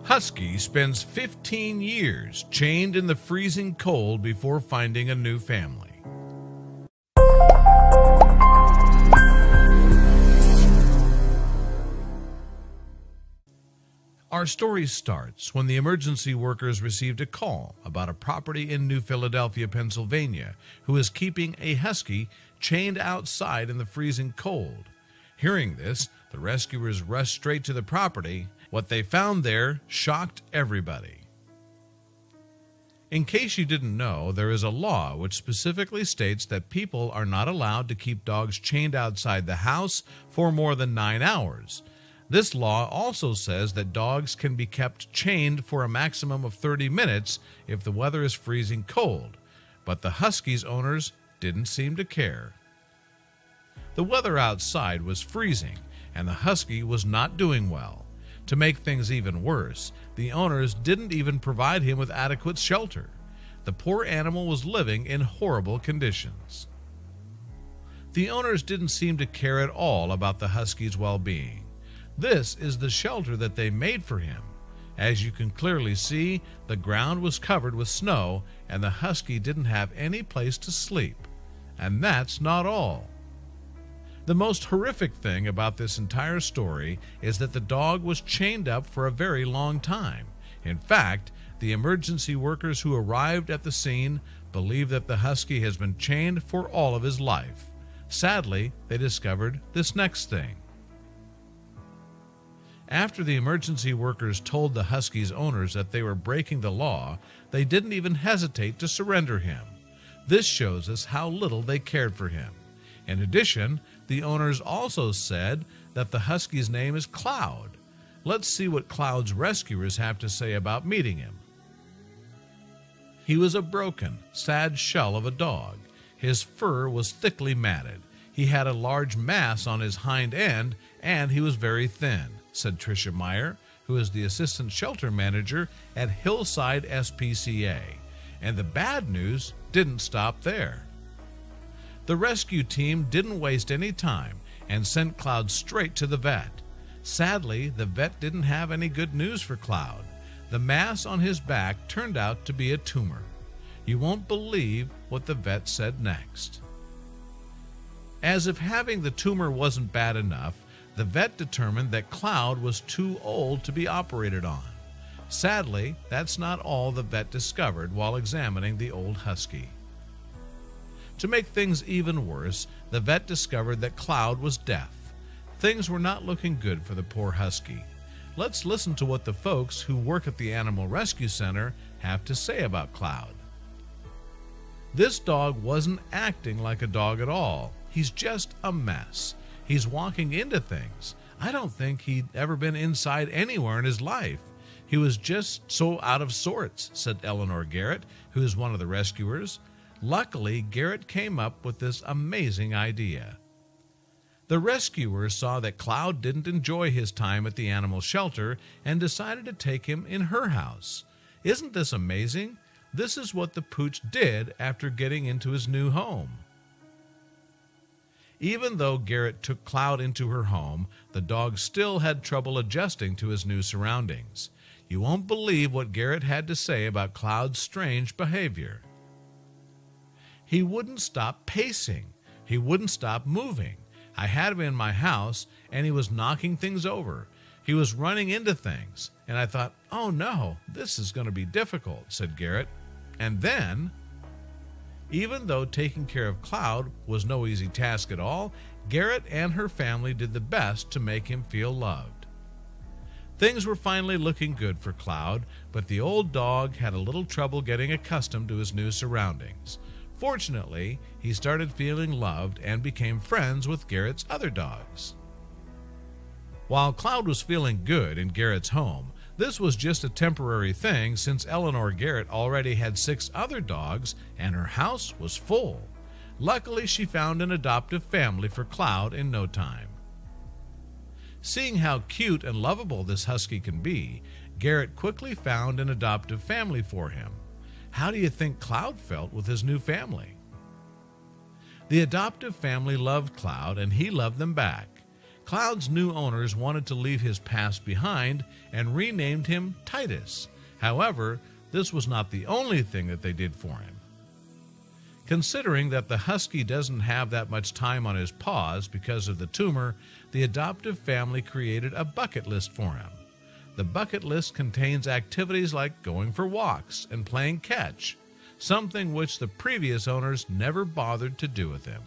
Husky spends 15 years chained in the freezing cold before finding a new family. Our story starts when the emergency workers received a call about a property in New Philadelphia, Pennsylvania, who is keeping a husky chained outside in the freezing cold. Hearing this, the rescuers rushed straight to the property. What they found there shocked everybody. In case you didn't know, there is a law which specifically states that people are not allowed to keep dogs chained outside the house for more than 9 hours. This law also says that dogs can be kept chained for a maximum of 30 minutes if the weather is freezing cold, but the Husky's owners didn't seem to care. The weather outside was freezing, and the Husky was not doing well. To make things even worse, the owners didn't even provide him with adequate shelter. The poor animal was living in horrible conditions. The owners didn't seem to care at all about the Husky's well-being. This is the shelter that they made for him. As you can clearly see, the ground was covered with snow, and the Husky didn't have any place to sleep. And that's not all. The most horrific thing about this entire story is that the dog was chained up for a very long time. In fact, the emergency workers who arrived at the scene believe that the Husky has been chained for all of his life. Sadly, they discovered this next thing. After the emergency workers told the Husky's owners that they were breaking the law, they didn't even hesitate to surrender him. This shows us how little they cared for him. In addition, the owners also said that the Husky's name is Cloud. Let's see what Cloud's rescuers have to say about meeting him. He was a broken, sad shell of a dog. His fur was thickly matted. He had a large mass on his hind end, and he was very thin, said Tricia Meyer, who is the assistant shelter manager at Hillside SPCA. And the bad news didn't stop there. The rescue team didn't waste any time and sent Cloud straight to the vet. Sadly, the vet didn't have any good news for Cloud. The mass on his back turned out to be a tumor. You won't believe what the vet said next. As if having the tumor wasn't bad enough, the vet determined that Cloud was too old to be operated on. Sadly, that's not all the vet discovered while examining the old Husky. To make things even worse, the vet discovered that Cloud was deaf. Things were not looking good for the poor Husky. Let's listen to what the folks who work at the Animal Rescue Center have to say about Cloud. This dog wasn't acting like a dog at all. He's just a mess. He's walking into things. I don't think he'd ever been inside anywhere in his life. He was just so out of sorts, said Eleanor Garrett, who is one of the rescuers. Luckily, Garrett came up with this amazing idea. The rescuers saw that Cloud didn't enjoy his time at the animal shelter and decided to take him in her house. Isn't this amazing? This is what the pooch did after getting into his new home. Even though Garrett took Cloud into her home, the dog still had trouble adjusting to his new surroundings. You won't believe what Garrett had to say about Cloud's strange behavior. He wouldn't stop pacing. He wouldn't stop moving. I had him in my house, and he was knocking things over. He was running into things, and I thought, oh no, this is going to be difficult, said Garrett. And then, even though taking care of Cloud was no easy task at all, Garrett and her family did the best to make him feel loved. Things were finally looking good for Cloud, but the old dog had a little trouble getting accustomed to his new surroundings. Fortunately, he started feeling loved and became friends with Garrett's other dogs. While Cloud was feeling good in Garrett's home, this was just a temporary thing since Eleanor Garrett already had 6 other dogs and her house was full. Luckily, she found an adoptive family for Cloud in no time. Seeing how cute and lovable this Husky can be, Garrett quickly found an adoptive family for him. How do you think Cloud felt with his new family? The adoptive family loved Cloud, and he loved them back. Cloud's new owners wanted to leave his past behind and renamed him Titus. However, this was not the only thing that they did for him. Considering that the Husky doesn't have that much time on his paws because of the tumor, the adoptive family created a bucket list for him. The bucket list contains activities like going for walks and playing catch, something which the previous owners never bothered to do with him.